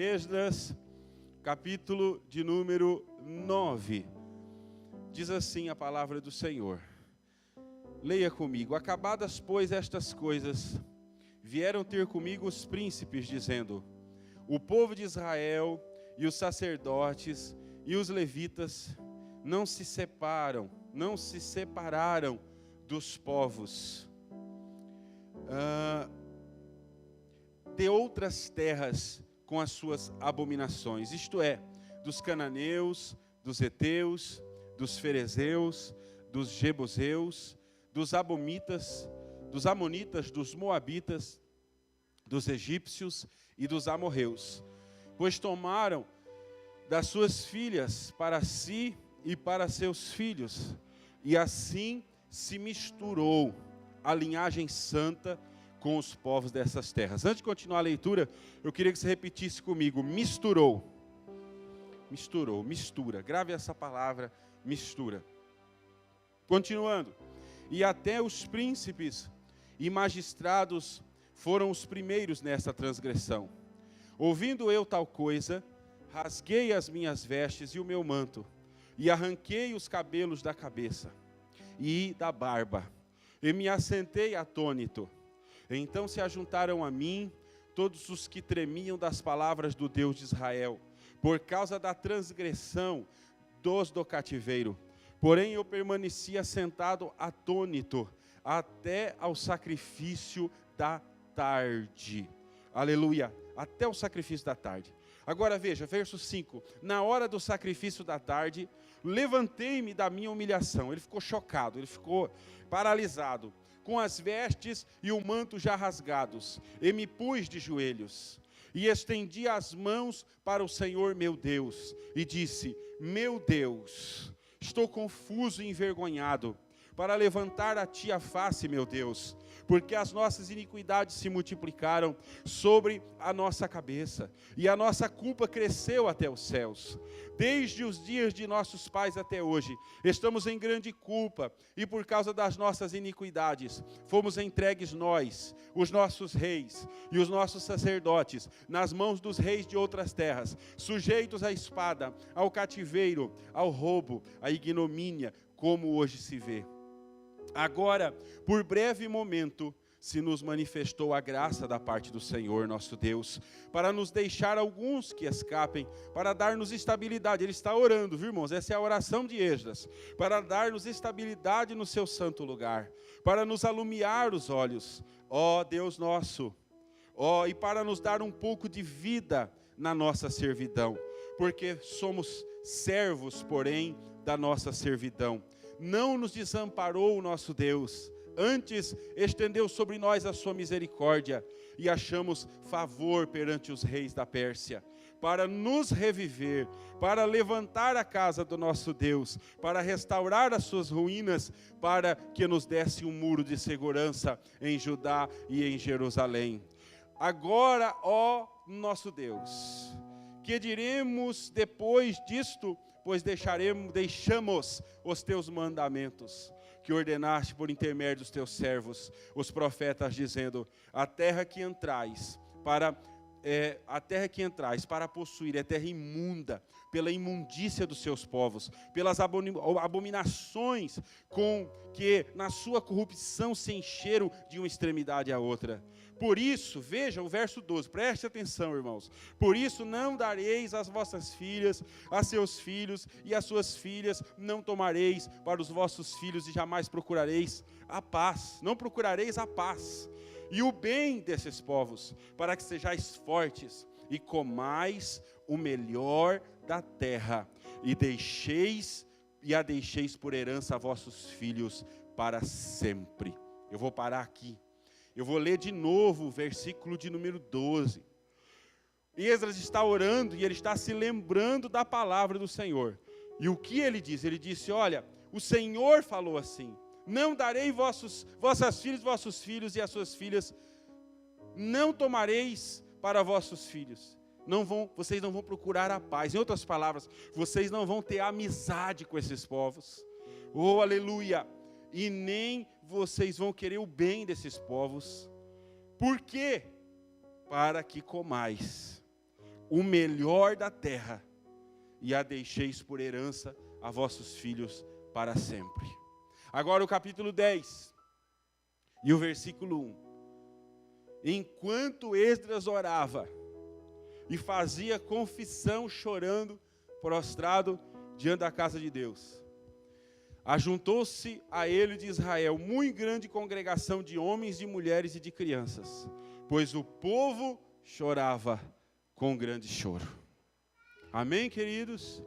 Esdras, capítulo de número 9. Diz assim a palavra do Senhor. Leia comigo. Acabadas, pois, estas coisas, vieram ter comigo os príncipes, dizendo: o povo de Israel e os sacerdotes e os levitas não se separaram dos povos de outras terras com as suas abominações, isto é, dos cananeus, dos heteus, dos ferezeus, dos jebuseus, dos amonitas, dos moabitas, dos egípcios e dos amorreus, pois tomaram das suas filhas para si e para seus filhos, e assim se misturou a linhagem santa com os povos dessas terras. Antes de continuar a leitura, eu queria que você repetisse comigo: misturou. Misturou, mistura. Grave essa palavra, mistura. Continuando. E até os príncipes e magistrados foram os primeiros nessa transgressão. Ouvindo eu tal coisa, rasguei as minhas vestes e o meu manto, e arranquei os cabelos da cabeça e da barba, e me assentei atônito. Então se ajuntaram a mim todos os que tremiam das palavras do Deus de Israel, por causa da transgressão dos do cativeiro. Porém eu permanecia sentado atônito até ao sacrifício da tarde. Aleluia, até o sacrifício da tarde. Agora veja, verso 5. Na hora do sacrifício da tarde, levantei-me da minha humilhação. Ele ficou chocado, ele ficou paralisado, com as vestes e o manto já rasgados, e me pus de joelhos, e estendi as mãos para o Senhor meu Deus, e disse: meu Deus, estou confuso e envergonhado, para levantar a ti a face, meu Deus, porque as nossas iniquidades se multiplicaram sobre a nossa cabeça, e a nossa culpa cresceu até os céus. Desde os dias de nossos pais até hoje, estamos em grande culpa, e por causa das nossas iniquidades, fomos entregues nós, os nossos reis e os nossos sacerdotes, nas mãos dos reis de outras terras, sujeitos à espada, ao cativeiro, ao roubo, à ignomínia, como hoje se vê. Agora, por breve momento, se nos manifestou a graça da parte do Senhor nosso Deus, para nos deixar alguns que escapem, para dar-nos estabilidade. Ele está orando, viu, irmãos? Essa é a oração de Esdras. Para dar-nos estabilidade no seu santo lugar, para nos alumiar os olhos, ó Deus nosso, e para nos dar um pouco de vida na nossa servidão, porque somos servos, porém, da nossa servidão. Não nos desamparou o nosso Deus, antes estendeu sobre nós a sua misericórdia, e achamos favor perante os reis da Pérsia, para nos reviver, para levantar a casa do nosso Deus, para restaurar as suas ruínas, para que nos desse um muro de segurança em Judá e em Jerusalém. Agora, ó nosso Deus, que diremos depois disto? Pois deixamos os teus mandamentos, que ordenaste por intermédio dos teus servos, os profetas, dizendo: a terra que entrais para possuir é terra imunda, pela imundícia dos seus povos, pelas abominações com que na sua corrupção se encheram de uma extremidade à outra. Por isso, veja o verso 12, preste atenção, irmãos. Por isso não dareis as vossas filhas a seus filhos, e as suas filhas não tomareis para os vossos filhos, e jamais procurareis a paz. Não procurareis a paz e o bem desses povos, para que sejais fortes e comais o melhor da terra, e a deixeis por herança a vossos filhos para sempre. Eu vou parar aqui. Eu vou ler de novo o versículo de número 12. Esdras está orando e ele está se lembrando da palavra do Senhor. E o que ele diz? Ele disse: olha, o Senhor falou assim: não darei vossas filhas, vossos filhos e as suas filhas, não tomareis para vossos filhos. Vocês não vão procurar a paz. Em outras palavras, vocês não vão ter amizade com esses povos. Oh, aleluia! E nem vocês vão querer o bem desses povos. Por quê? Para que comais o melhor da terra, e a deixeis por herança a vossos filhos para sempre. Agora o capítulo 10, e o versículo 1. Enquanto Esdras orava, e fazia confissão chorando, prostrado diante da casa de Deus, ajuntou-se a ele de Israel muito grande congregação de homens, de mulheres e de crianças, pois o povo chorava com grande choro. Amém, queridos?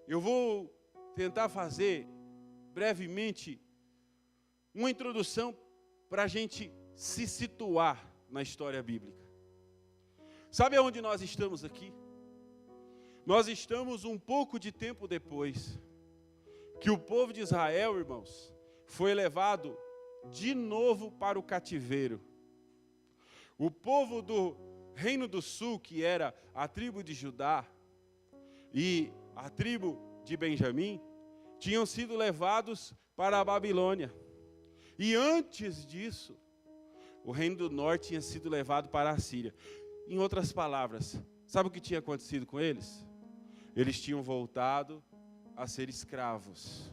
Eu vou tentar fazer brevemente uma introdução para a gente se situar na história bíblica. Sabe aonde nós estamos aqui? Nós estamos um pouco de tempo depois que o povo de Israel, irmãos, foi levado de novo para o cativeiro. O povo do Reino do Sul, que era a tribo de Judá e a tribo de Benjamim, tinham sido levados para a Babilônia. E antes disso, o Reino do Norte tinha sido levado para a Síria. Em outras palavras, sabe o que tinha acontecido com eles? Eles tinham voltado a ser escravos.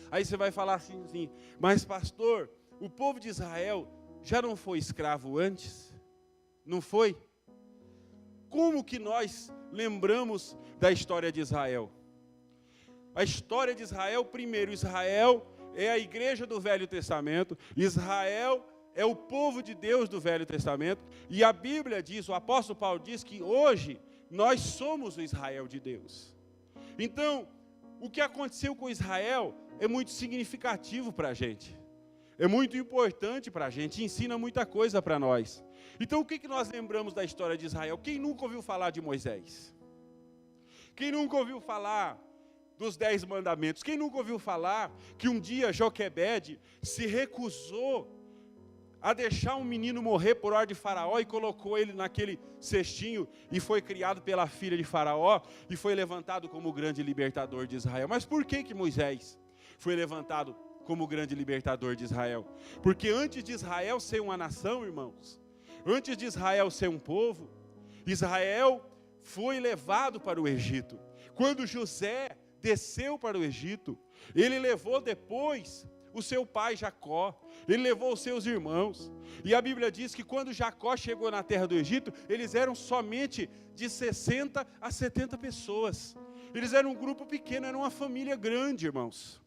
Aí você vai falar assim, mas pastor, o povo de Israel já não foi escravo antes? Não foi? Como que nós lembramos da história de Israel? A história de Israel, primeiro, Israel é a igreja do Velho Testamento, Israel é o povo de Deus do Velho Testamento, e a Bíblia diz, o apóstolo Paulo diz que hoje nós somos o Israel de Deus. Então, o que aconteceu com Israel é muito significativo para a gente, é muito importante para a gente, ensina muita coisa para nós. Então, o que nós lembramos da história de Israel? Quem nunca ouviu falar de Moisés? Quem nunca ouviu falar dos 10 mandamentos? Quem nunca ouviu falar que um dia Joquebede se recusou a deixar um menino morrer por ordem de Faraó e colocou ele naquele cestinho e foi criado pela filha de Faraó e foi levantado como o grande libertador de Israel? Mas por que Moisés foi levantado como o grande libertador de Israel? Porque antes de Israel ser uma nação, irmãos, antes de Israel ser um povo, Israel foi levado para o Egito. Quando José desceu para o Egito, ele levou depois o seu pai Jacó, ele levou os seus irmãos, e a Bíblia diz que quando Jacó chegou na terra do Egito, eles eram somente de 60 a 70 pessoas, eles eram um grupo pequeno, era uma família grande, irmãos.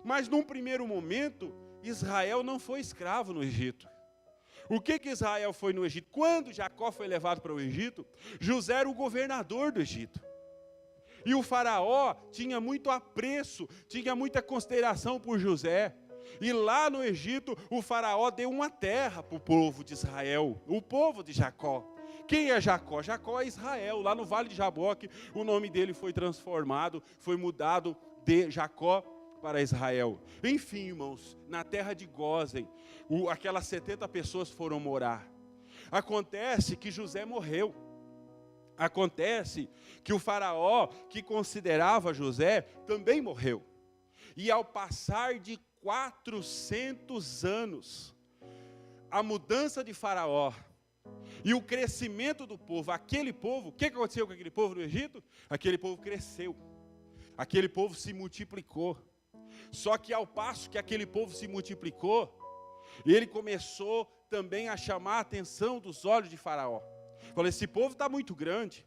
Mas num primeiro momento, Israel não foi escravo no Egito. O que Israel foi no Egito? Quando Jacó foi levado para o Egito, José era o governador do Egito. E o faraó tinha muito apreço, tinha muita consideração por José. E lá no Egito, o faraó deu uma terra para o povo de Israel, o povo de Jacó. Quem é Jacó? Jacó é Israel. Lá no Vale de Jaboque, o nome dele foi transformado, foi mudado de Jacó para Israel. Enfim, irmãos, na terra de Gósen, aquelas 70 pessoas foram morar. Acontece que José morreu. Acontece que o faraó, que considerava José, também morreu. E ao passar de 400 anos, a mudança de faraó e o crescimento do povo, aquele povo, o que aconteceu com aquele povo no Egito? Aquele povo cresceu, aquele povo se multiplicou. Só que ao passo que aquele povo se multiplicou, ele começou também a chamar a atenção dos olhos de faraó. Falei, esse povo está muito grande,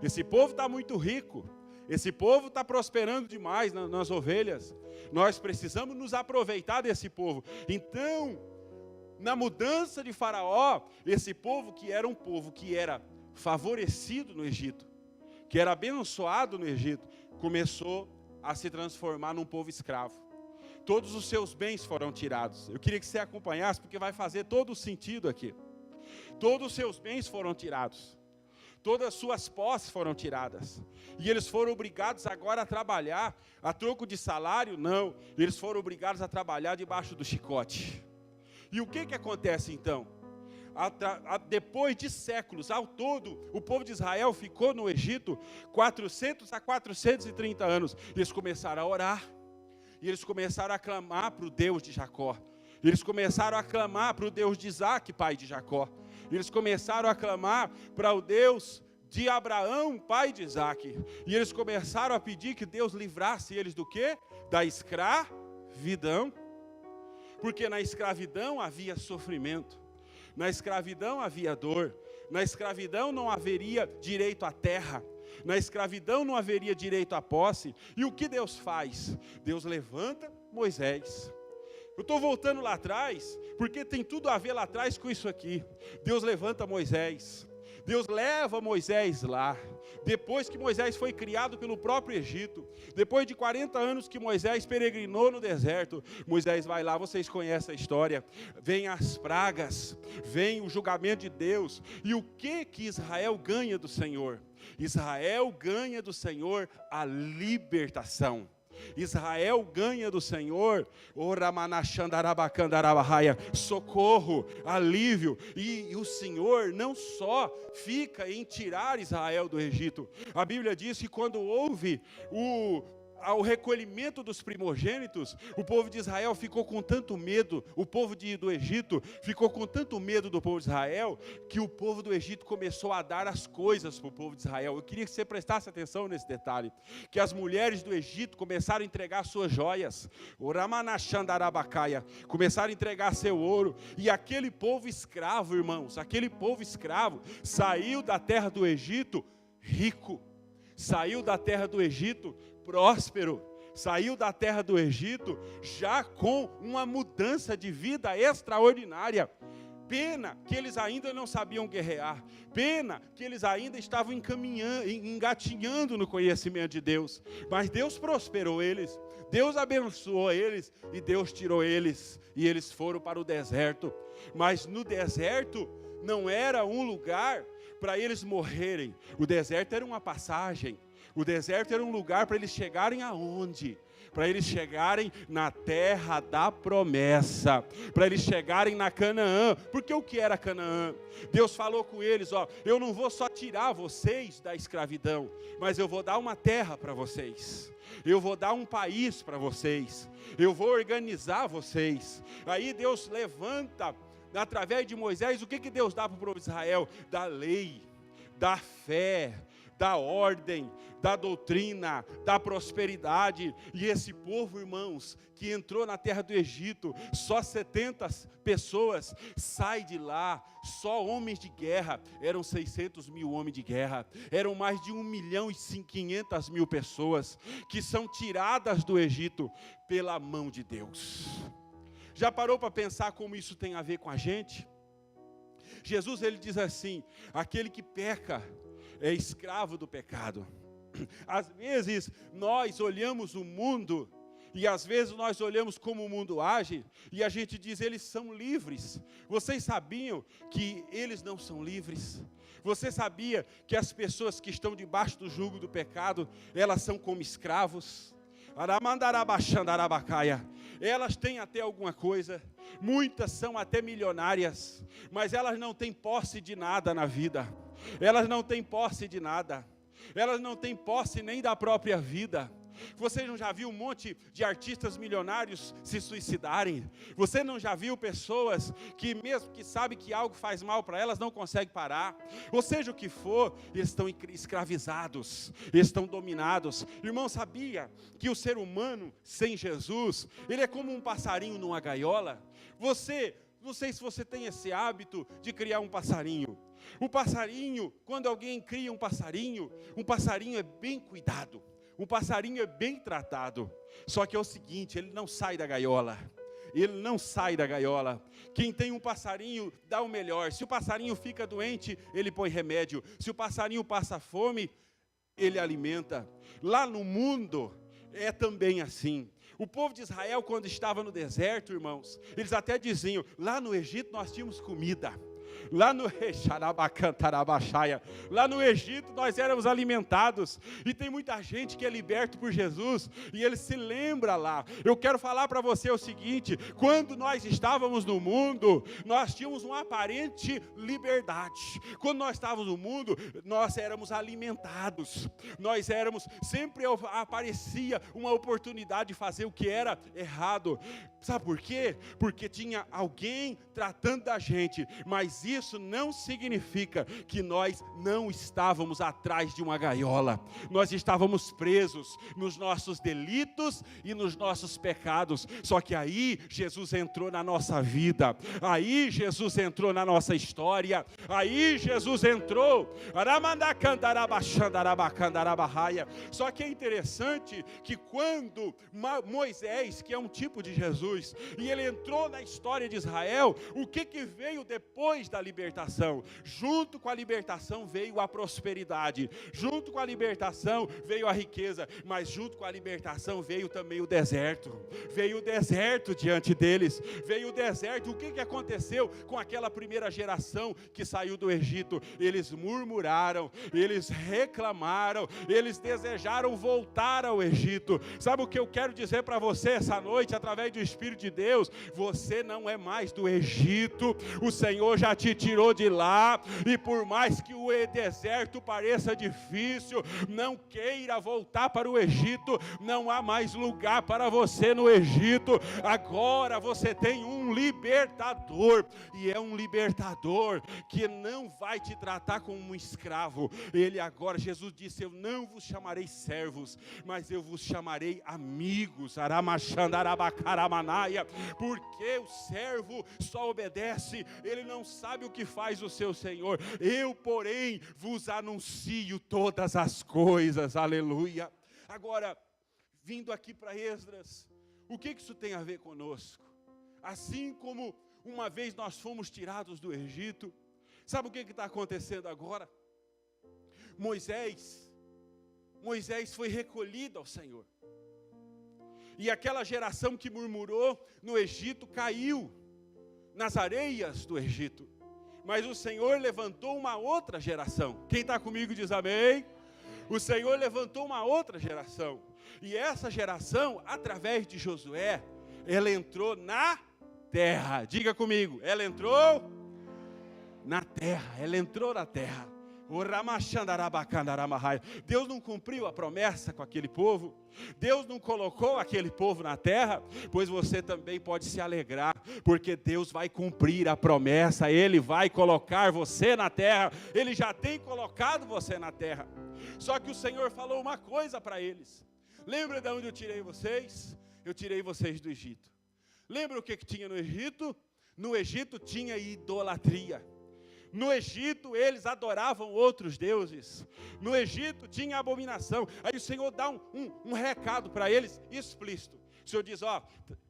esse povo está muito rico, esse povo está prosperando demais nas ovelhas, nós precisamos nos aproveitar desse povo. Então, na mudança de faraó, esse povo que era um povo que era favorecido no Egito, que era abençoado no Egito, começou a se transformar num povo escravo. Todos os seus bens foram tirados. Eu queria que você acompanhasse, porque vai fazer todo o sentido aqui. Todos os seus bens foram tirados, todas as suas posses foram tiradas, e eles foram obrigados agora a trabalhar, a troco de salário, não, eles foram obrigados a trabalhar debaixo do chicote. E o que acontece então? Depois de séculos, ao todo, o povo de Israel ficou no Egito 400 a 430 anos, e eles começaram a orar, e eles começaram a clamar para o Deus de Jacó, eles começaram a clamar para o Deus de Isaac, pai de Jacó. Eles começaram a clamar para o Deus de Abraão, pai de Isaque. E eles começaram a pedir que Deus livrasse eles do quê? Da escravidão. Porque na escravidão havia sofrimento. Na escravidão havia dor. Na escravidão não haveria direito à terra. Na escravidão não haveria direito à posse. E o que Deus faz? Deus levanta Moisés. Eu estou voltando lá atrás, porque tem tudo a ver lá atrás com isso aqui. Deus levanta Moisés. Deus leva Moisés lá. Depois que Moisés foi criado pelo próprio Egito, depois de 40 anos que Moisés peregrinou no deserto, Moisés vai lá, vocês conhecem a história, vem as pragas, vem o julgamento de Deus, e o que Israel ganha do Senhor? Israel ganha do Senhor a libertação. Israel ganha do Senhor socorro, alívio, e o Senhor não só fica em tirar Israel do Egito. A Bíblia diz que quando houve ao recolhimento dos primogênitos, o povo de Israel ficou com tanto medo, o povo do Egito ficou com tanto medo do povo de Israel, que o povo do Egito começou a dar as coisas para o povo de Israel. Eu queria que você prestasse atenção nesse detalhe, que as mulheres do Egito começaram a entregar suas joias, começaram a entregar seu ouro, e aquele povo escravo, irmãos, aquele povo escravo, saiu da terra do Egito rico, saiu da terra do Egito próspero, saiu da terra do Egito já com uma mudança de vida extraordinária. Pena que eles ainda não sabiam guerrear, pena que eles ainda estavam engatinhando no conhecimento de Deus, mas Deus prosperou eles, Deus abençoou eles, e Deus tirou eles, e eles foram para o deserto. Mas no deserto não era um lugar para eles morrerem, o deserto era uma passagem. O deserto era um lugar para eles chegarem aonde? Para eles chegarem na terra da promessa, para eles chegarem na Canaã. Porque o que era Canaã? Deus falou com eles, eu não vou só tirar vocês da escravidão, mas eu vou dar uma terra para vocês. Eu vou dar um país para vocês. Eu vou organizar vocês. Aí Deus levanta, através de Moisés, o que Deus dá para o povo de Israel? Da lei, da fé, da ordem, da doutrina, da prosperidade. E esse povo, irmãos, que entrou na terra do Egito, só 70 pessoas, sai de lá, só homens de guerra, eram 600 mil homens de guerra, eram mais de 1.500.000 pessoas, que são tiradas do Egito pela mão de Deus. Já parou para pensar como isso tem a ver com a gente? Jesus, ele diz assim, aquele que peca, é escravo do pecado. Às vezes nós olhamos o mundo, e às vezes nós olhamos como o mundo age, e a gente diz, eles são livres. Vocês sabiam que eles não são livres? Você sabia que as pessoas que estão debaixo do jugo do pecado, elas são como escravos? Elas têm até alguma coisa, muitas são até milionárias, mas elas não têm posse de nada na vida. Elas não têm posse de nada. Elas não têm posse nem da própria vida. Você não já viu um monte de artistas milionários se suicidarem? Você não já viu pessoas que mesmo que sabem que algo faz mal para elas, não conseguem parar? Ou seja o que for, eles estão escravizados, eles estão dominados. Irmão, sabia que o ser humano sem Jesus, ele é como um passarinho numa gaiola? Não sei se você tem esse hábito de criar um passarinho. O passarinho, quando alguém cria um passarinho é bem cuidado, um passarinho é bem tratado. Só que é o seguinte, ele não sai da gaiola. Ele não sai da gaiola. Quem tem um passarinho dá o melhor. Se o passarinho fica doente, ele põe remédio. Se o passarinho passa fome, ele alimenta. Lá no mundo é também assim. O povo de Israel, quando estava no deserto, irmãos, eles até diziam, lá no Egito nós tínhamos comida. Lá no Egito nós éramos alimentados. E tem muita gente que é liberto por Jesus, e ele se lembra lá. Eu quero falar para você o seguinte, quando nós estávamos no mundo, nós tínhamos uma aparente liberdade. Quando nós estávamos no mundo, nós éramos alimentados. Sempre aparecia uma oportunidade de fazer o que era errado. Sabe por quê? Porque tinha alguém tratando da gente, mas isso não significa que nós não estávamos atrás de uma gaiola. Nós estávamos presos nos nossos delitos e nos nossos pecados. Só que aí Jesus entrou na nossa vida, aí Jesus entrou na nossa história, aí Jesus entrou. Só que é interessante que quando Moisés, que é um tipo de Jesus, e ele entrou na história de Israel, o que veio depois da libertação? Junto com a libertação veio a prosperidade, junto com a libertação veio a riqueza, mas junto com a libertação veio também o deserto. Veio o deserto diante deles, veio o deserto. O que aconteceu com aquela primeira geração que saiu do Egito? Eles murmuraram, eles reclamaram, eles desejaram voltar ao Egito. Sabe o que eu quero dizer para você essa noite, através do Espírito de Deus? Você não é mais do Egito, o Senhor já te tirou de lá, e por mais que o deserto pareça difícil, não queira voltar para o Egito, não há mais lugar para você no Egito. Agora você tem um libertador, e é um libertador que não vai te tratar como um escravo. Ele agora, Jesus disse: eu não vos chamarei servos, mas eu vos chamarei amigos. Porque o servo só obedece, ele não sabe o que faz o seu Senhor. Eu, porém, vos anuncio todas as coisas. Aleluia. Agora, vindo aqui para Esdras, o que isso tem a ver conosco? Assim como uma vez nós fomos tirados do Egito, sabe o que está acontecendo agora? Moisés foi recolhido ao Senhor. E aquela geração que murmurou no Egito caiu nas areias do Egito. Mas o Senhor levantou uma outra geração. Quem está comigo diz amém. O Senhor levantou uma outra geração. E essa geração, através de Josué, ela entrou na terra. Diga comigo, ela entrou na terra. Ela entrou na terra. Deus não cumpriu a promessa com aquele povo. Deus não colocou aquele povo na terra. Pois você também pode se alegrar, porque Deus vai cumprir a promessa. Ele vai colocar você na terra. Ele já tem colocado você na terra. Só que o Senhor falou uma coisa para eles. Lembra de onde eu tirei vocês? Eu tirei vocês do Egito. Lembra o que tinha no Egito? No Egito tinha idolatria. No Egito eles adoravam outros deuses. No Egito tinha abominação. Aí o Senhor dá um recado para eles explícito. O Senhor diz: ó,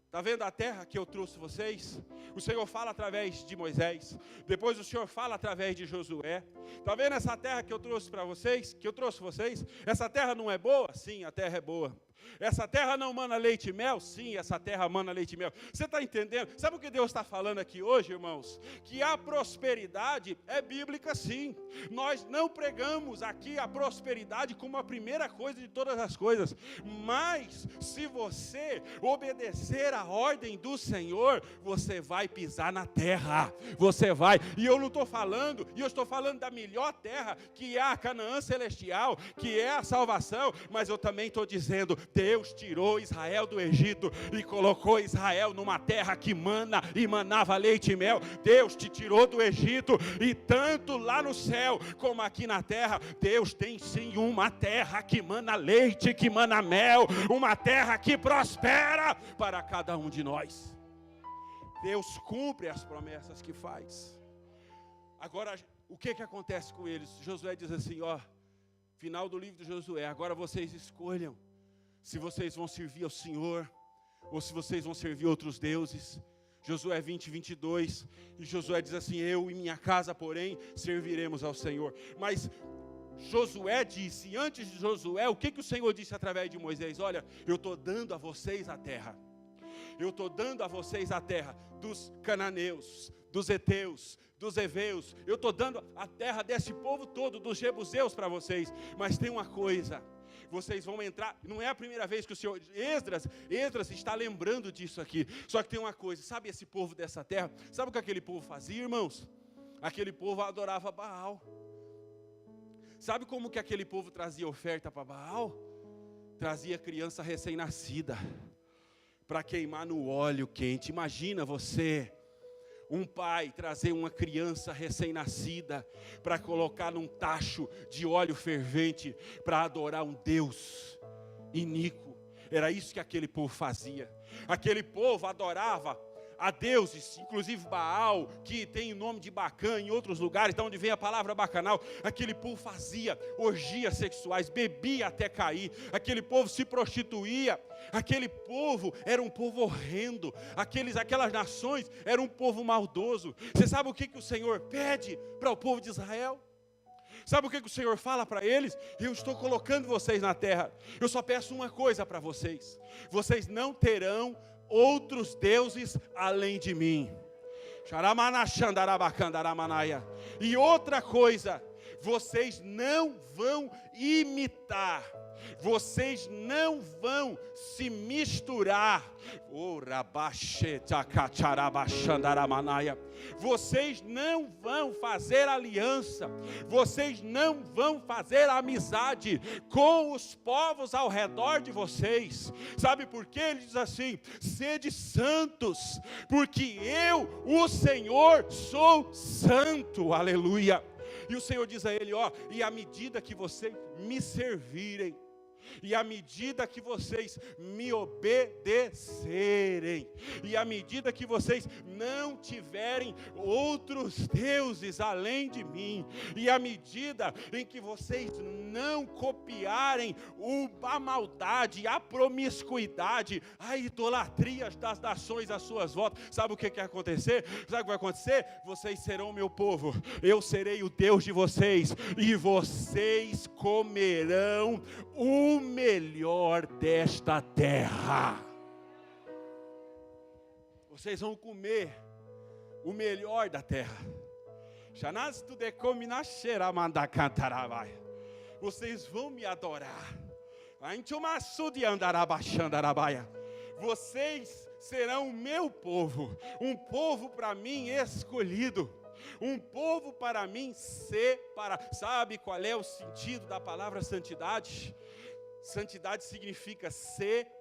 está vendo a terra que eu trouxe vocês? O Senhor fala através de Moisés. Depois o Senhor fala através de Josué. Está vendo essa terra que eu trouxe para vocês? Que eu trouxe vocês? Essa terra não é boa? Sim, a terra é boa. Essa terra não mana leite e mel? Sim, essa terra mana leite e mel. Você está entendendo? Sabe o que Deus está falando aqui hoje, irmãos? Que a prosperidade é bíblica, sim. Nós não pregamos aqui a prosperidade como a primeira coisa de todas as coisas. Mas, se você obedecer a ordem do Senhor, você vai pisar na terra. Você vai. E eu não estou falando, eu estou falando da melhor terra, que é a Canaã celestial, que é a salvação. Mas eu também estou dizendo: Deus tirou Israel do Egito e colocou Israel numa terra que mana e manava leite e mel. Deus te tirou do Egito, e tanto lá no céu como aqui na terra, Deus tem sim uma terra que mana leite, que mana mel, uma terra que prospera para cada um de nós. Deus cumpre as promessas que faz. Agora, o que acontece com eles? Josué diz assim, ó, final do livro de Josué: agora vocês escolham se vocês vão servir ao Senhor ou se vocês vão servir outros deuses. Josué 20, 22, e Josué diz assim: eu e minha casa, porém, serviremos ao Senhor. Mas Josué disse, antes de Josué, o que o Senhor disse através de Moisés? Olha, eu estou dando a vocês a terra. Eu estou dando a vocês a terra dos cananeus, dos heteus, dos heveus. Eu estou dando a terra desse povo todo, dos jebuseus, para vocês. Mas tem uma coisa: vocês vão entrar, não é a primeira vez que o Senhor, Esdras está lembrando disso aqui. Só que tem uma coisa: sabe esse povo dessa terra? Sabe o que aquele povo fazia, irmãos? Aquele povo adorava Baal. Sabe como que aquele povo trazia oferta para Baal? Trazia criança recém-nascida, para queimar no óleo quente. Imagina você, um pai, trazer uma criança recém-nascida para colocar num tacho de óleo fervente para adorar um Deus iníquo. Era isso que aquele povo fazia. Aquele povo adorava a deuses, inclusive Baal, que tem o nome de Bacã em outros lugares, de onde vem a palavra bacanal. Aquele povo fazia orgias sexuais, bebia até cair, aquele povo se prostituía, aquele povo era um povo horrendo, aquelas nações eram um povo maldoso. Você sabe o que o Senhor pede para o povo de Israel? Sabe o que o Senhor fala para eles? Eu estou colocando vocês na terra, eu só peço uma coisa para vocês: vocês não terão outros deuses além de mim. E outra coisa, vocês não vão imitar, vocês não vão se misturar. Vocês não vão fazer aliança, vocês não vão fazer amizade com os povos ao redor de vocês. Sabe por quê? Ele diz assim: sede santos, porque eu, o Senhor, sou santo. Aleluia. E o Senhor diz a ele, e à medida que vocês me servirem, e à medida que vocês me obedecerem, e à medida que vocês não tiverem outros deuses além de mim, e à medida em que vocês não copiarem a maldade, a promiscuidade, a idolatria das nações às suas voltas, sabe o que vai acontecer? Sabe o que vai acontecer? Vocês serão meu povo, eu serei o Deus de vocês, e vocês comerão o melhor desta terra. Vocês vão comer o melhor da terra. Vocês vão me adorar. Vocês serão o meu povo, um povo para mim escolhido, um povo para mim separado. Sabe qual é o sentido da palavra santidade? Santidade significa separação.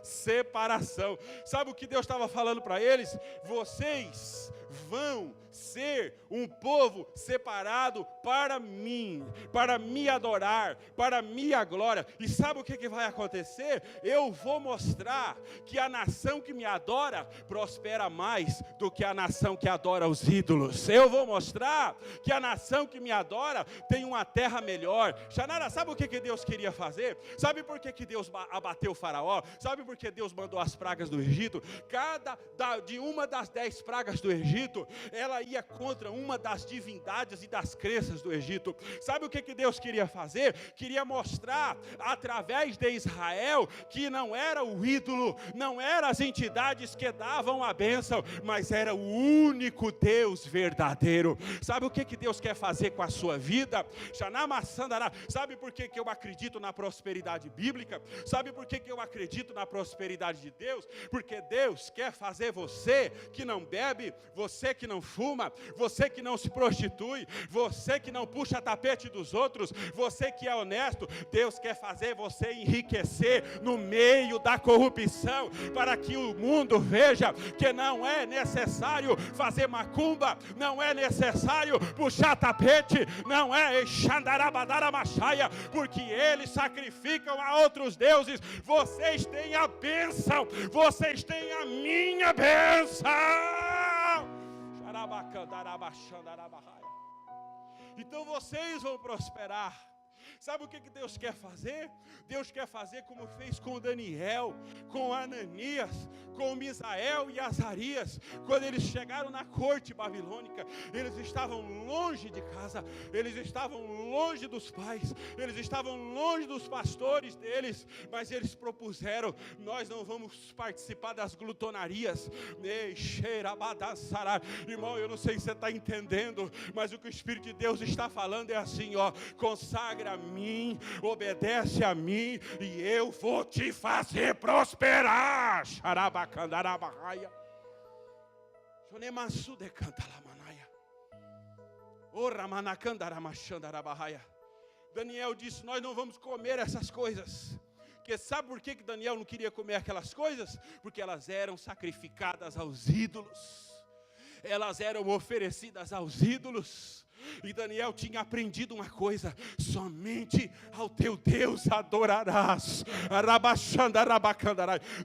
Separação. Sabe o que Deus estava falando para eles? Vocês vão ser um povo separado para mim, para me adorar, para minha glória. E sabe o que vai acontecer? Eu vou mostrar que a nação que me adora prospera mais do que a nação que adora os ídolos. Eu vou mostrar que a nação que me adora tem uma terra melhor. Xanara, sabe o que Deus queria fazer? Sabe por que Deus abateu o faraó? Sabe por que Deus mandou as pragas do Egito? De uma das 10 pragas do Egito, ela ia contra uma das divindades e das crenças do Egito. Sabe o que Deus queria fazer? Queria mostrar através de Israel que não era o ídolo, não eram as entidades que davam a bênção, mas era o único Deus verdadeiro. Sabe o que Deus quer fazer com a sua vida? Sabe por que eu acredito na prosperidade bíblica? Sabe por que eu acredito na prosperidade de Deus? Porque Deus quer fazer você que não bebe, você que não fuma, você que não se prostitui, você que não puxa tapete dos outros, você que é honesto. Deus quer fazer você enriquecer no meio da corrupção, para que o mundo veja que não é necessário fazer macumba, não é necessário puxar tapete, não é xandarabadara-machaia, porque eles sacrificam a outros deuses. Vocês têm a bênção, vocês têm a minha bênção. Então vocês vão prosperar. Sabe o que Deus quer fazer? Deus quer fazer como fez com Daniel, com Ananias, com Misael e Azarias. Quando eles chegaram na corte babilônica, eles estavam longe de casa, eles estavam longe dos pais, eles estavam longe dos pastores deles, mas eles propuseram: nós não vamos participar das glutonarias. Irmão, eu não sei se você está entendendo, mas o que o Espírito de Deus está falando é assim, consagra a mim, obedece a mim, e eu vou te fazer prosperar. Daniel disse: nós não vamos comer essas coisas. Porque sabe por que Daniel não queria comer aquelas coisas? Porque elas eram sacrificadas aos ídolos. Elas eram oferecidas aos ídolos. E Daniel tinha aprendido uma coisa: somente ao teu Deus adorarás.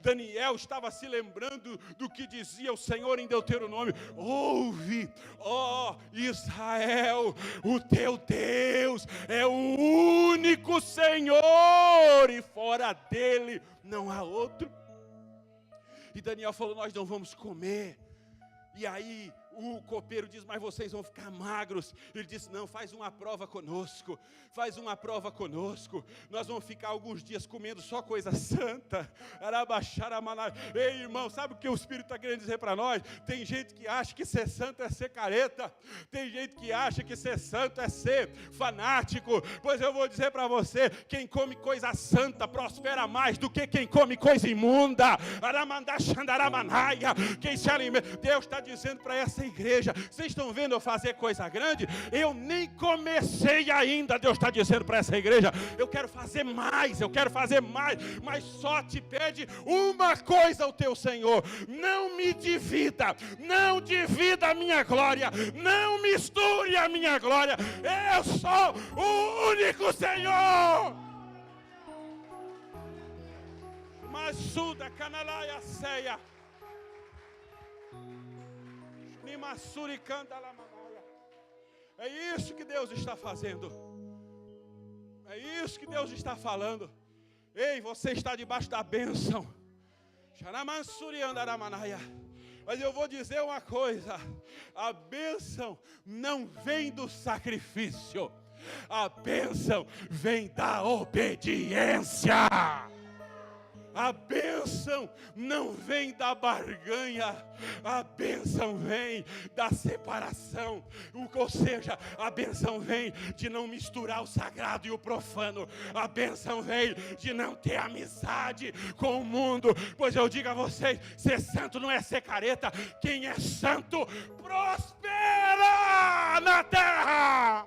Daniel estava se lembrando do que dizia o Senhor em Deuteronômio: ouve, ó Israel, o teu Deus é o único Senhor, e fora dele não há outro. E Daniel falou: nós não vamos comer. E aí o copeiro diz: mas vocês vão ficar magros. Ele disse: não, faz uma prova conosco. Faz uma prova conosco. Nós vamos ficar alguns dias comendo só coisa santa. Ei, irmão, sabe o que o Espírito está querendo dizer para nós? Tem gente que acha que ser santo é ser careta. Tem gente que acha que ser santo é ser fanático. Pois eu vou dizer para você: quem come coisa santa prospera mais do que quem come coisa imunda. Quem se alimenta. Deus está dizendo para essa igreja: vocês estão vendo eu fazer coisa grande? Eu nem comecei ainda. Deus está dizendo para essa igreja: eu quero fazer mais, mas só te pede uma coisa o teu Senhor: não me divida, não divida a minha glória, não misture a minha glória. Eu sou o único Senhor. Masuda canalaia ceia. É isso que Deus está fazendo. É isso que Deus está falando. Ei, você está debaixo da bênção. Mas eu vou dizer uma coisa: a bênção não vem do sacrifício, a bênção vem da obediência. A bênção não vem da barganha, a bênção vem da separação. Ou seja, a bênção vem de não misturar o sagrado e o profano. A bênção vem de não ter amizade com o mundo. Pois eu digo a vocês: ser santo não é ser careta. Quem é santo prospera na terra.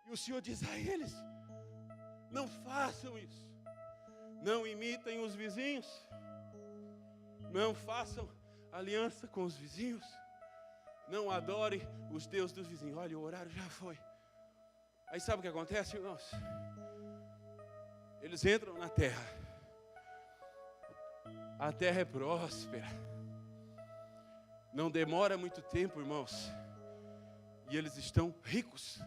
E o Senhor diz a eles: não façam isso. Não imitem os vizinhos. Não façam aliança com os vizinhos. Não adorem os deuses dos vizinhos. Olha, o horário já foi. Aí sabe o que acontece, irmãos? Eles entram na terra. A terra é próspera. Não demora muito tempo, irmãos. E eles estão ricos.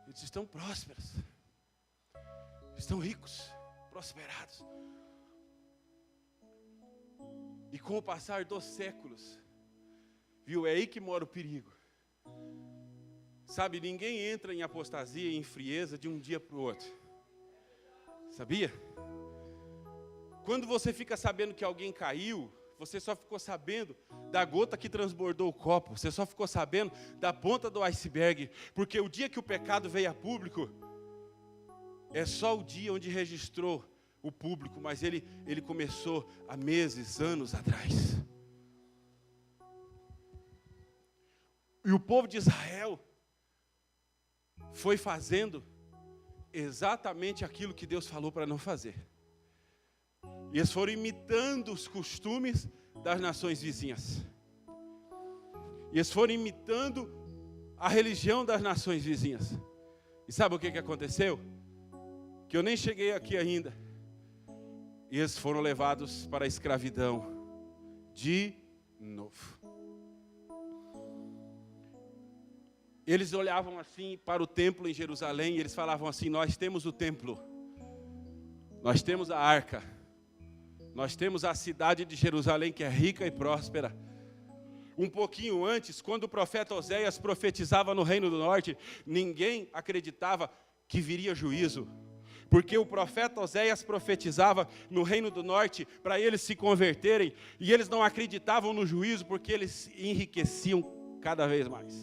Eles estão prósperos. Estão ricos, prosperados. E com o passar dos séculos, viu, é aí que mora o perigo. Sabe, ninguém entra em apostasia e em frieza de um dia para o outro. Sabia? Quando você fica sabendo que alguém caiu, você só ficou sabendo da gota que transbordou o copo. Você só ficou sabendo da ponta do iceberg. Porque o dia que o pecado veio a público, é só o dia onde registrou o público. Mas ele começou há meses, anos atrás. E o povo de Israel foi fazendo exatamente aquilo que Deus falou para não fazer. E eles foram imitando os costumes das nações vizinhas. E eles foram imitando a religião das nações vizinhas. E sabe o que aconteceu? Que eu nem cheguei aqui ainda. E eles foram levados para a escravidão de novo. Eles olhavam assim para o templo em Jerusalém e eles falavam assim: nós temos o templo, nós temos a arca, nós temos a cidade de Jerusalém que é rica e próspera. Um pouquinho antes, quando o profeta Oséias profetizava no Reino do Norte, ninguém acreditava que viria juízo. Porque o profeta Oséias profetizava no Reino do Norte para eles se converterem. E eles não acreditavam no juízo porque eles enriqueciam cada vez mais.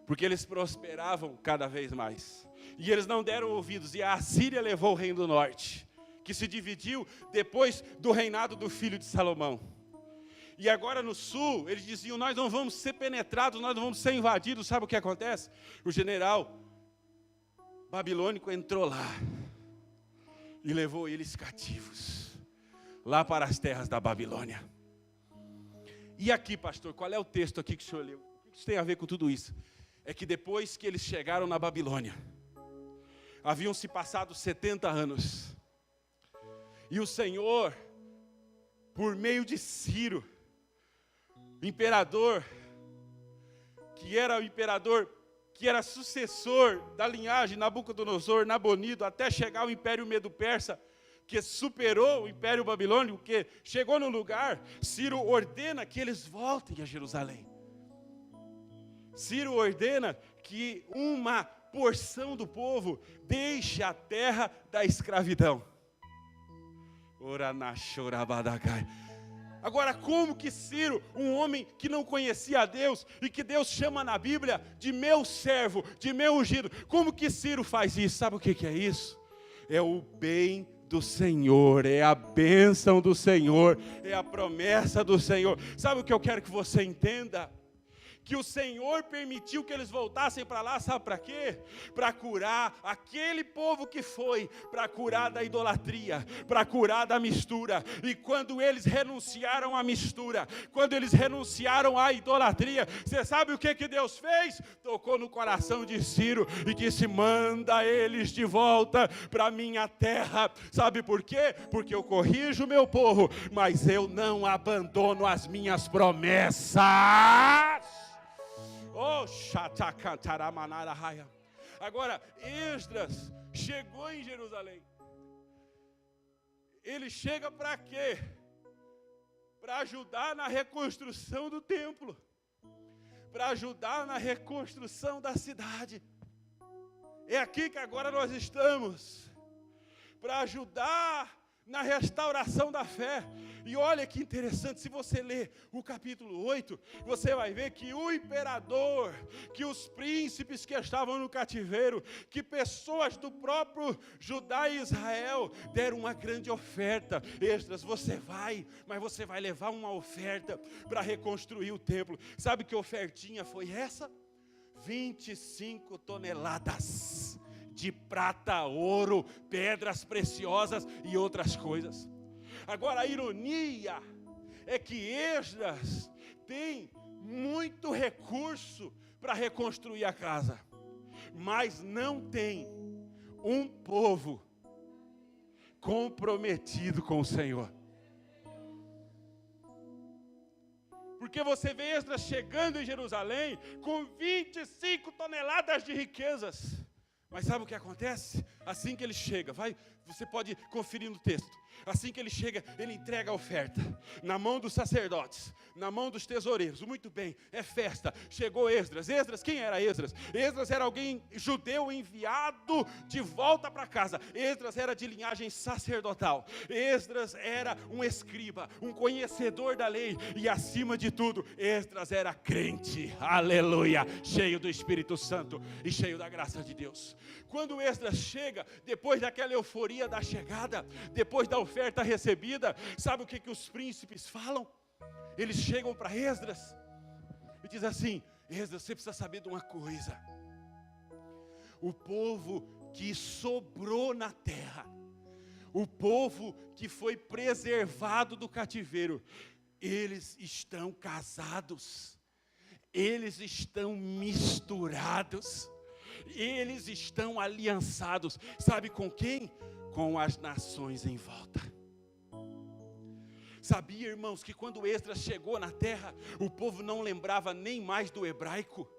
Porque eles prosperavam cada vez mais. E eles não deram ouvidos. E a Assíria levou o Reino do Norte, que se dividiu depois do reinado do filho de Salomão. E agora no sul, eles diziam, nós não vamos ser penetrados, nós não vamos ser invadidos. Sabe o que acontece? O general babilônico entrou lá e levou eles cativos, lá para as terras da Babilônia. E aqui, pastor, qual é o texto aqui que o senhor leu? O que isso tem a ver com tudo isso? É que depois que eles chegaram na Babilônia, haviam se passado 70 anos. E o Senhor, por meio de Ciro, imperador, que era o imperador, que era sucessor da linhagem Nabucodonosor, Nabonido, até chegar ao Império Medo-Persa, que superou o Império Babilônico, que chegou no lugar, Ciro ordena que eles voltem a Jerusalém. Ciro ordena que uma porção do povo deixe a terra da escravidão. Agora, como que Ciro, um homem que não conhecia a Deus, e que Deus chama na Bíblia de meu servo, de meu ungido, como que Ciro faz isso? Sabe o que é isso? É o bem do Senhor, é a bênção do Senhor, é a promessa do Senhor. Sabe o que eu quero que você entenda? Que o Senhor permitiu que eles voltassem para lá, sabe para quê? Para curar aquele povo que foi, para curar da idolatria, para curar da mistura. E quando eles renunciaram à mistura, quando eles renunciaram à idolatria, você sabe o que Deus fez? Tocou no coração de Ciro e disse, manda eles de volta para minha terra. Sabe por quê? Porque eu corrijo o meu povo, mas eu não abandono as minhas promessas. Oh, agora, Esdras chegou em Jerusalém. Ele chega para quê? Para ajudar na reconstrução do templo, para ajudar na reconstrução da cidade. É aqui que agora nós estamos, para ajudar na restauração da fé. E olha que interessante, se você ler o capítulo 8, você vai ver que o imperador, que os príncipes que estavam no cativeiro, que pessoas do próprio Judá e Israel deram uma grande oferta. Esdras, você vai, mas você vai levar uma oferta para reconstruir o templo. Sabe que ofertinha foi essa? 25 toneladas de prata, ouro, pedras preciosas e outras coisas. Agora, a ironia é que Esdras tem muito recurso para reconstruir a casa, mas não tem um povo comprometido com o Senhor. Porque você vê Esdras chegando em Jerusalém com 25 toneladas de riquezas. Mas sabe o que acontece? Assim que ele chega, você pode conferir no texto. Assim que ele chega, ele entrega a oferta na mão dos sacerdotes, na mão dos tesoureiros. Muito bem, é festa. Chegou Esdras. Esdras, quem era Esdras? Esdras era alguém judeu enviado de volta para casa. Esdras era de linhagem sacerdotal. Esdras era um escriba, um conhecedor da lei. E acima de tudo, Esdras era crente. Aleluia! Cheio do Espírito Santo e cheio da graça de Deus. Quando Esdras chega, depois daquela euforia da chegada, depois da oferta recebida, sabe o que os príncipes falam? Eles chegam para Esdras e dizem assim: Esdras, você precisa saber de uma coisa. O povo que sobrou na terra, o povo que foi preservado do cativeiro, eles estão casados, eles estão misturados, eles estão aliançados. Sabe com quem? Com as nações em volta. Sabia, irmãos, que quando Esdras chegou na terra, o povo não lembrava nem mais do hebraico?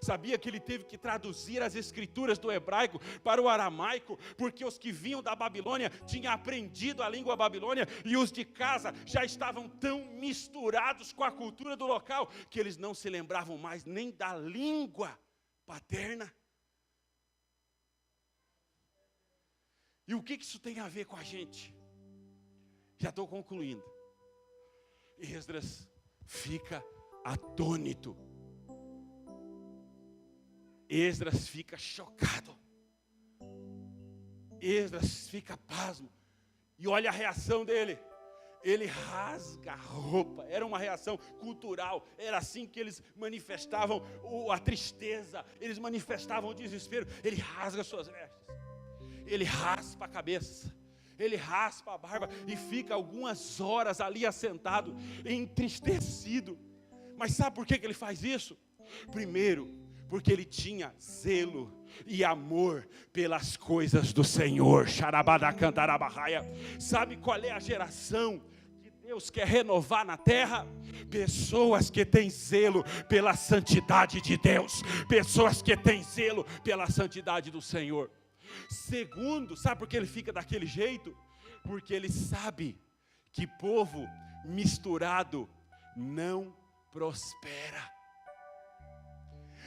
Sabia que ele teve que traduzir as escrituras do hebraico para o aramaico, porque os que vinham da Babilônia tinham aprendido a língua babilônia, e os de casa já estavam tão misturados com a cultura do local, que eles não se lembravam mais nem da língua paterna. E o que isso tem a ver com a gente? Já estou concluindo. Esdras fica atônito. Esdras fica chocado. Esdras fica pasmo. E olha a reação dele. ele rasga a roupa. Era uma reação cultural, era assim que eles manifestavam a tristeza, eles manifestavam o desespero. Ele rasga suas vestes, ele raspa a cabeça, ele raspa a barba e fica algumas horas ali assentado, entristecido. Mas sabe por que ele faz isso? Primeiro, porque ele tinha zelo e amor pelas coisas do Senhor. Sabe qual é a geração que Deus quer renovar na terra? Pessoas que têm zelo pela santidade de Deus, pessoas que têm zelo pela santidade do Senhor. Segundo, sabe por que ele fica daquele jeito? Porque ele sabe que povo misturado não prospera.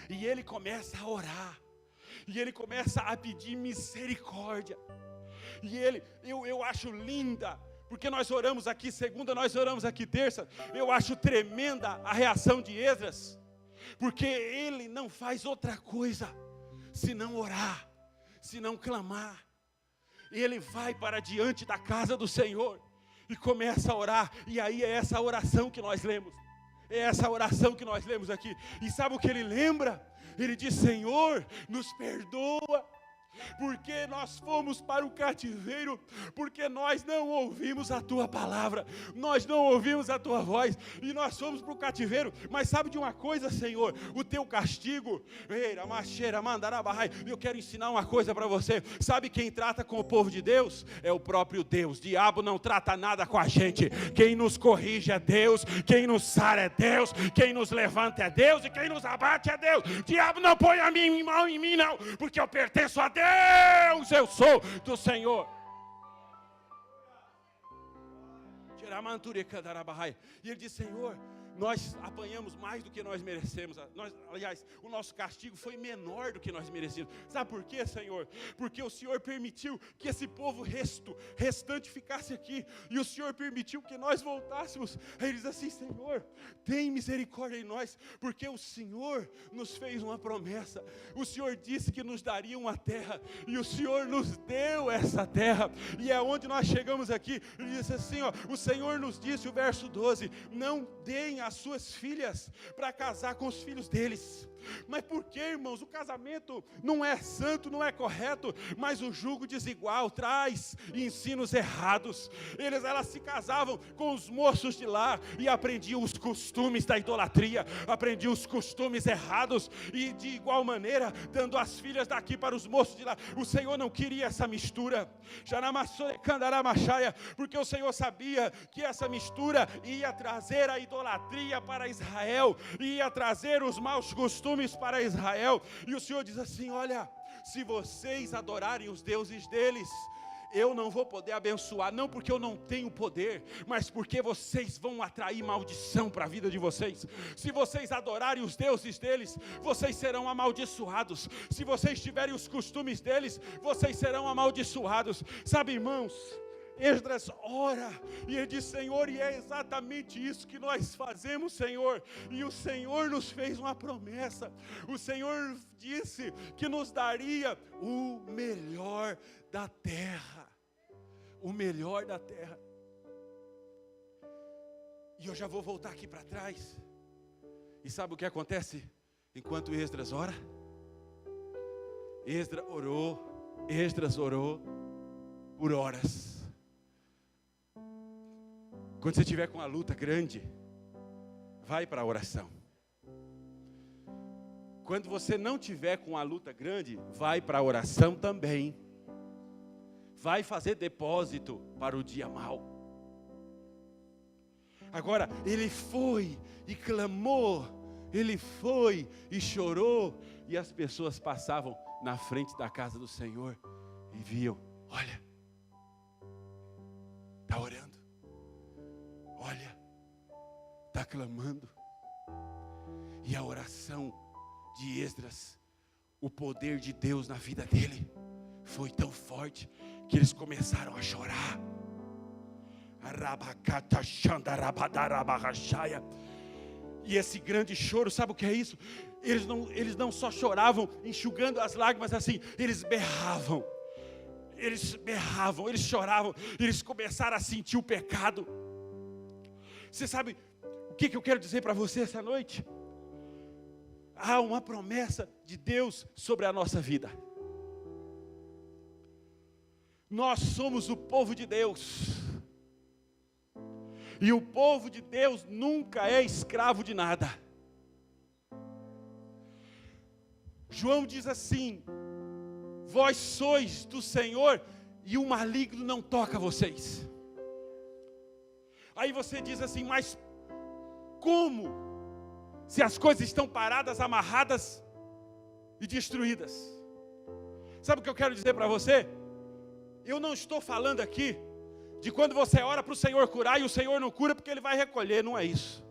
E ele começa a orar, e ele começa a pedir misericórdia. E eu acho linda, porque nós oramos aqui segunda, nós oramos aqui terça. Eu acho tremenda a reação de Esdras, porque ele não faz outra coisa senão orar, senão clamar. E ele vai para diante da casa do Senhor e começa a orar. E aí é essa oração que nós lemos. É essa oração que nós lemos aqui. E sabe o que ele lembra? Ele diz: Senhor, nos perdoa, porque nós fomos para o cativeiro, porque nós não ouvimos a tua palavra, nós não ouvimos a tua voz, e nós fomos para o cativeiro. Mas sabe de uma coisa, Senhor? O teu castigo, eu quero ensinar uma coisa para você. Sabe quem trata com o povo de Deus? É o próprio Deus. Diabo não trata nada com a gente. Quem nos corrige é Deus, quem nos sara é Deus, quem nos levanta é Deus, e quem nos abate é Deus. Diabo não põe a mão em mim não, porque eu pertenço a Deus. Eu sou do Senhor. E ele diz: Senhor, nós apanhamos mais do que nós merecemos. Aliás, o nosso castigo foi menor do que nós merecíamos. Sabe por quê, Senhor? Porque o Senhor permitiu que esse povo restante ficasse aqui, e o Senhor permitiu que nós voltássemos. Aí ele diz assim: Senhor, tem misericórdia em nós, porque o Senhor nos fez uma promessa. O Senhor disse que nos daria uma terra, e o Senhor nos deu essa terra. E é onde nós chegamos aqui. Ele diz assim, ó, o Senhor nos disse, o verso 12: não deem as suas filhas para casar com os filhos deles. Mas por que, irmãos? O casamento não é santo, não é correto, mas o jugo desigual traz ensinos errados. Elas se casavam com os moços de lá e aprendiam os costumes da idolatria, aprendiam os costumes errados, e de igual maneira dando as filhas daqui para os moços de lá. O Senhor não queria essa mistura, porque o Senhor sabia que essa mistura ia trazer a idolatria para Israel, ia trazer os maus costumes para Israel. E o Senhor diz assim: olha, se vocês adorarem os deuses deles, eu não vou poder abençoar, não porque eu não tenho poder, mas porque vocês vão atrair maldição para a vida de vocês. Se vocês adorarem os deuses deles, vocês serão amaldiçoados. Se vocês tiverem os costumes deles, vocês serão amaldiçoados. Sabe, irmãos, Esdras ora, e ele diz: Senhor, e é exatamente isso que nós fazemos, Senhor. E o Senhor nos fez uma promessa. O Senhor disse que nos daria o melhor da terra. O melhor da terra. E eu já vou voltar aqui para trás. E sabe o que acontece enquanto Esdras ora? Esdras orou por horas. Quando você estiver com uma luta grande, vai para a oração. Quando você não tiver com uma luta grande, vai para a oração também. Vai fazer depósito para o dia mau. Agora, ele foi e clamou, ele foi e chorou, e as pessoas passavam na frente da casa do Senhor e viam: olha, está orando. Olha, está clamando. E a oração de Esdras, o poder de Deus na vida dele foi tão forte que eles começaram a chorar. E esse grande choro, sabe o que é isso? Eles não só choravam enxugando as lágrimas assim, eles berravam. Eles choravam, eles começaram a sentir o pecado. Você sabe o que eu quero dizer para você essa noite? Há uma promessa de Deus sobre a nossa vida. Nós somos o povo de Deus. E o povo de Deus nunca é escravo de nada. João diz assim: vós sois do Senhor e o maligno não toca vocês. Aí você diz assim: mas como? Se as coisas estão paradas, amarradas e destruídas. Sabe o que eu quero dizer para você? Eu não estou falando aqui de quando você ora para o Senhor curar e o Senhor não cura porque Ele vai recolher, não é isso.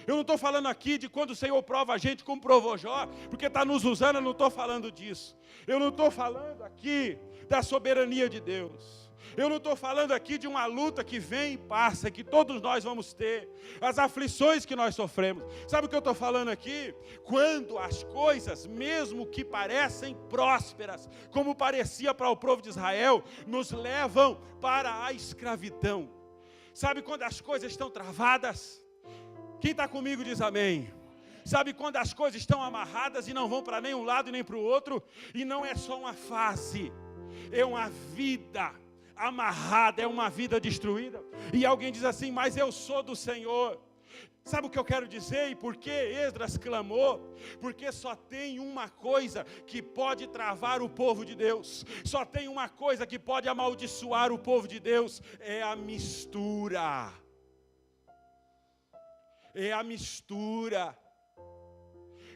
Eu não estou falando aqui de quando o Senhor prova a gente como provou Jó, porque está nos usando, eu não estou falando disso. Eu não estou falando aqui da soberania de Deus. Eu não estou falando aqui de uma luta que vem e passa, que todos nós vamos ter, as aflições que nós sofremos. Sabe o que eu estou falando aqui? Quando as coisas, mesmo que parecem prósperas, como parecia para o povo de Israel, nos levam para a escravidão. Sabe quando as coisas estão travadas? Quem está comigo diz amém. Sabe quando as coisas estão amarradas e não vão para nenhum lado nem para o outro? E não é só uma fase, é uma vida amarrada, é uma vida destruída. E alguém diz assim: mas eu sou do Senhor. Sabe o que eu quero dizer e por que Esdras clamou? Porque só tem uma coisa que pode travar o povo de Deus. Só tem uma coisa que pode amaldiçoar o povo de Deus. É a mistura. É a mistura.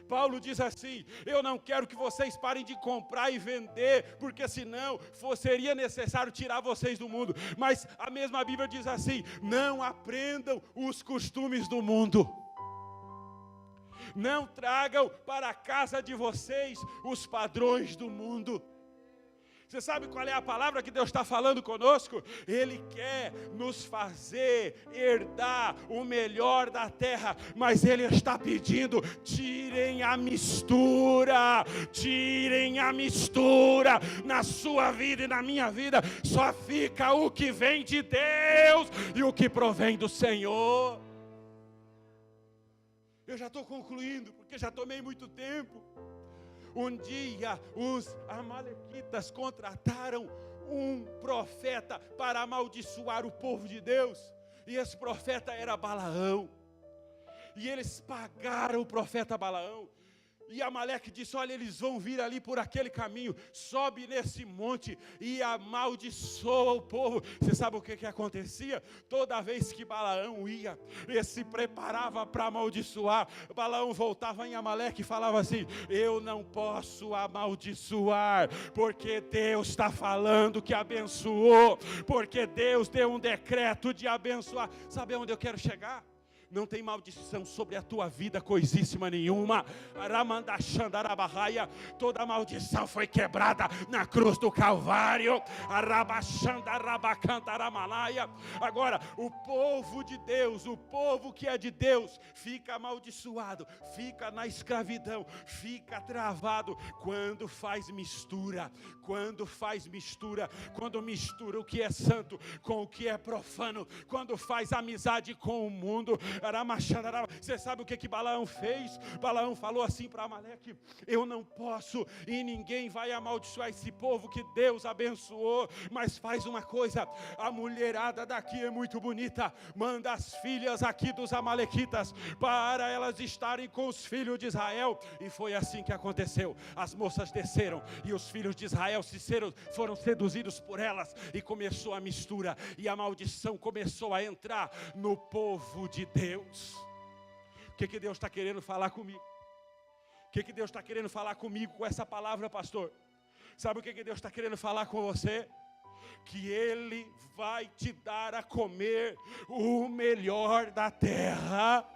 Paulo diz assim: eu não quero que vocês parem de comprar e vender, porque senão seria necessário tirar vocês do mundo. Mas a mesma Bíblia diz assim: não aprendam os costumes do mundo. Não tragam para a casa de vocês os padrões do mundo. Você sabe qual é a palavra que Deus está falando conosco? Ele quer nos fazer herdar o melhor da terra, mas Ele está pedindo: tirem a mistura, na sua vida e na minha vida, só fica o que vem de Deus e o que provém do Senhor. Eu já estou concluindo, porque já tomei muito tempo. Um dia os amalequitas contrataram um profeta para amaldiçoar o povo de Deus. E esse profeta era Balaão. E eles pagaram o profeta Balaão. E Amaleque disse: olha, eles vão vir ali por aquele caminho, sobe nesse monte e amaldiçoa o povo. Você sabe o que acontecia? Toda vez que Balaão ia, ele se preparava para amaldiçoar, Balaão voltava em Amaleque e falava assim: eu não posso amaldiçoar, porque Deus está falando que abençoou, porque Deus deu um decreto de abençoar. Sabe aonde eu quero chegar? Não tem maldição sobre a tua vida, coisíssima nenhuma. Toda maldição foi quebrada na cruz do Calvário. Agora, o povo de Deus, o povo que é de Deus, fica amaldiçoado, fica na escravidão, fica travado quando faz mistura. Quando mistura o que é santo com o que é profano, quando faz amizade com o mundo. Você sabe o que Balaão fez? Balaão falou assim para Amaleque: eu não posso e ninguém vai amaldiçoar esse povo que Deus abençoou, mas faz uma coisa, a mulherada daqui é muito bonita, manda as filhas aqui dos amalequitas para elas estarem com os filhos de Israel. E foi assim que aconteceu. As moças desceram e os filhos de Israel foram seduzidos por elas, e começou a mistura, e a maldição começou a entrar no povo de Deus. O que Deus está querendo falar comigo? O que Deus está querendo falar comigo com essa palavra, pastor? Sabe o que Deus está querendo falar com você? Que Ele vai te dar a comer o melhor da terra.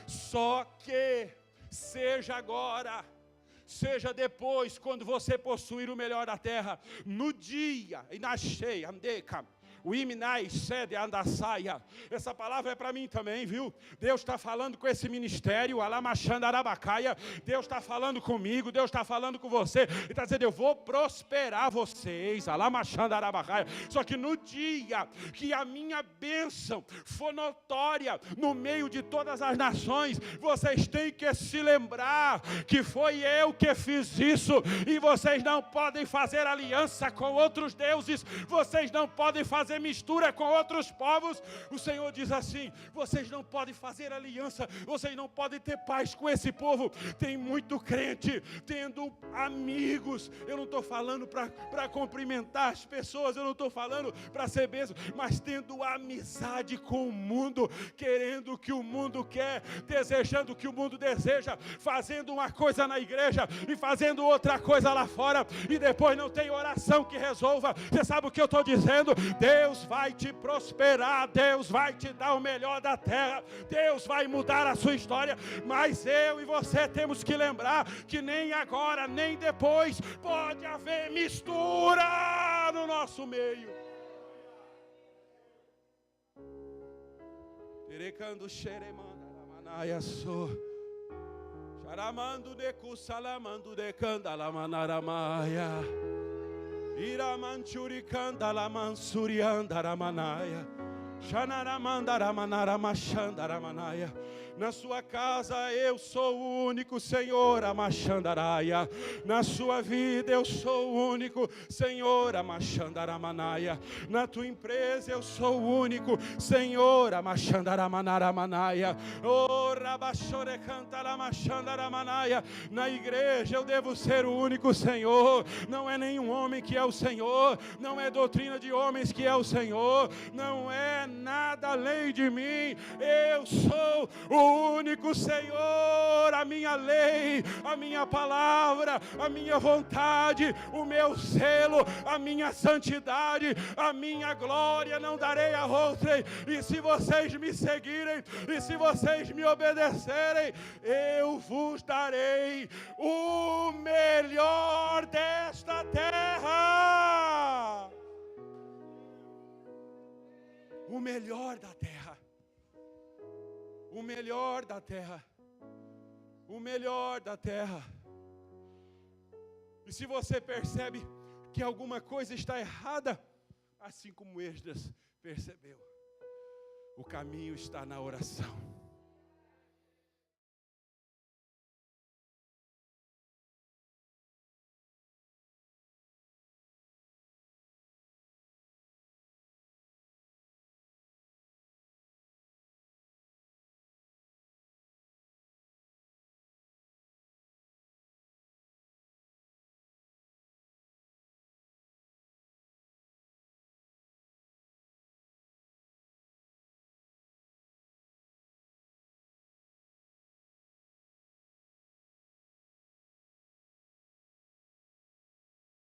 Só que seja agora, seja depois, quando você possuir o melhor da terra, no dia, e na cheia, O Iminai Sede Andasaia. Essa palavra é para mim também, viu? Deus está falando com esse ministério, Alamachanda Arabacaia. Deus está falando comigo, Deus está falando com você. Ele está dizendo, eu vou prosperar vocês, Alamachanda Arabacaia. Só que no dia que a minha bênção for notória no meio de todas as nações, vocês têm que se lembrar que foi eu que fiz isso. E vocês não podem fazer aliança com outros deuses. Vocês não podem fazer mistura com outros povos. O Senhor diz assim, vocês não podem fazer aliança, vocês não podem ter paz com esse povo. Tem muito crente tendo amigos. Eu não estou falando para cumprimentar as pessoas, eu não estou falando para ser bênção, mas tendo amizade com o mundo, querendo o que o mundo quer, desejando o que o mundo deseja, fazendo uma coisa na igreja e fazendo outra coisa lá fora, e depois não tem oração que resolva. Você sabe o que eu estou dizendo? Deus vai te prosperar, Deus vai te dar o melhor da terra, Deus vai mudar a sua história, mas eu e você temos que lembrar que nem agora, nem depois, pode haver mistura no nosso meio. Terecando xeremanda ramanaia so. Charamando de cusalamando de candalamanaramaia. Iramanchuricanda la mansurianda ramanaia. Xanaramanda ramanaramasanda ramanaia. Na sua casa eu sou o único, Senhor, Amachandaraia. Na sua vida eu sou o único, Senhor, Amachandaramanaya. Na tua empresa eu sou o único, Senhor, Amachandaramanaramanaya. Oh, Rabachore canta Lamachandaramanaya. Na igreja eu devo ser o único, Senhor. Não é nenhum homem que é o Senhor, não é doutrina de homens que é o Senhor, não é nada além de mim. Eu sou o único Senhor, a minha lei, a minha palavra, a minha vontade, o meu zelo, a minha santidade, a minha glória não darei a outrem. E se vocês me seguirem, e se vocês me obedecerem, eu vos darei o melhor desta terra. O melhor da terra. O melhor da terra. O melhor da terra. E se você percebe que alguma coisa está errada, assim como Esdras percebeu, o caminho está na oração.